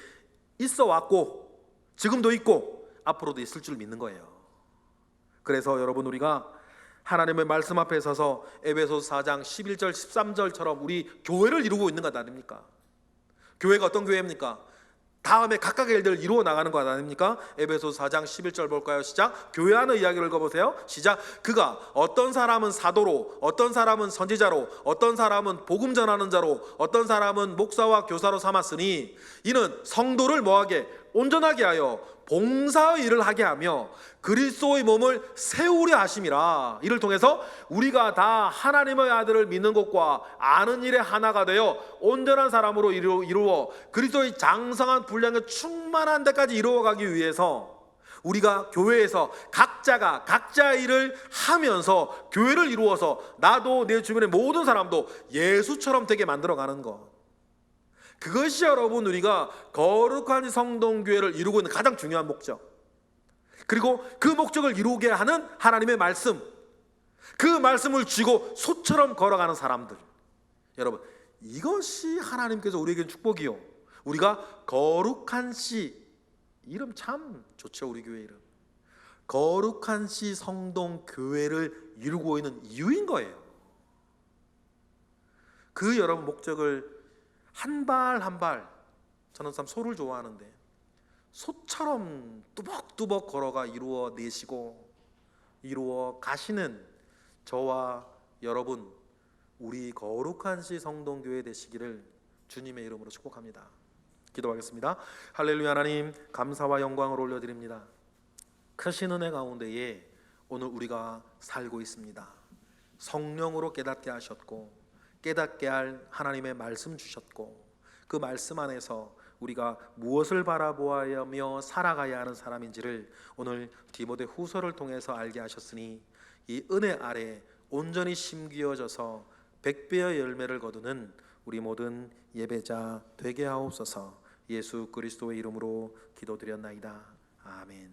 [SPEAKER 1] 있어 왔고 지금도 있고 앞으로도 있을 줄 믿는 거예요. 그래서 여러분, 우리가 하나님의 말씀 앞에 서서 에베소서 4장 11절 13절처럼 우리 교회를 이루고 있는 것 아닙니까? 교회가 어떤 교회입니까? 다음에 각각의 일들을 이루어 나가는 것 아닙니까? 에베소서 4장 11절 볼까요? 시작. 교회 안의 이야기를 읽어보세요. 시작. 그가 어떤 사람은 사도로, 어떤 사람은 선지자로, 어떤 사람은 복음 전하는 자로, 어떤 사람은 목사와 교사로 삼았으니 이는 성도를 뭐하게? 온전하게 하여 봉사의 일을 하게 하며 그리스도의 몸을 세우려 하심이라. 이를 통해서 우리가 다 하나님의 아들을 믿는 것과 아는 일에 하나가 되어 온전한 사람으로 이루어 그리스도의 장성한 분량에 충만한 데까지 이루어가기 위해서 우리가 교회에서 각자가 각자의 일을 하면서 교회를 이루어서 나도 내 주변의 모든 사람도 예수처럼 되게 만들어가는 것, 그것이 여러분 우리가 거룩한 성동교회를 이루고 있는 가장 중요한 목적, 그리고 그 목적을 이루게 하는 하나님의 말씀, 그 말씀을 쥐고 소처럼 걸어가는 사람들, 여러분, 이것이 하나님께서 우리에게 축복이요. 우리가 거룩한 씨, 이름 참 좋죠. 우리 교회 이름 거룩한 씨 성동교회를 이루고 있는 이유인 거예요. 그 여러분 목적을 한 발 한 발, 저는 참 소를 좋아하는데 소처럼 뚜벅뚜벅 걸어가 이루어내시고 이루어 가시는 저와 여러분, 우리 거룩한 씨 성동교회 되시기를 주님의 이름으로 축복합니다. 기도하겠습니다. 할렐루야. 하나님, 감사와 영광을 올려드립니다. 크신 은혜 가운데에 오늘 우리가 살고 있습니다. 성령으로 깨닫게 하셨고 깨닫게 할 하나님의 말씀 주셨고 그 말씀 안에서 우리가 무엇을 바라보아야며 살아가야 하는 사람인지를 오늘 디모데 후서를 통해서 알게 하셨으니 이 은혜 아래 온전히 심기어져서 100배의 열매를 거두는 우리 모든 예배자 되게 하옵소서. 예수 그리스도의 이름으로 기도드렸나이다. 아멘.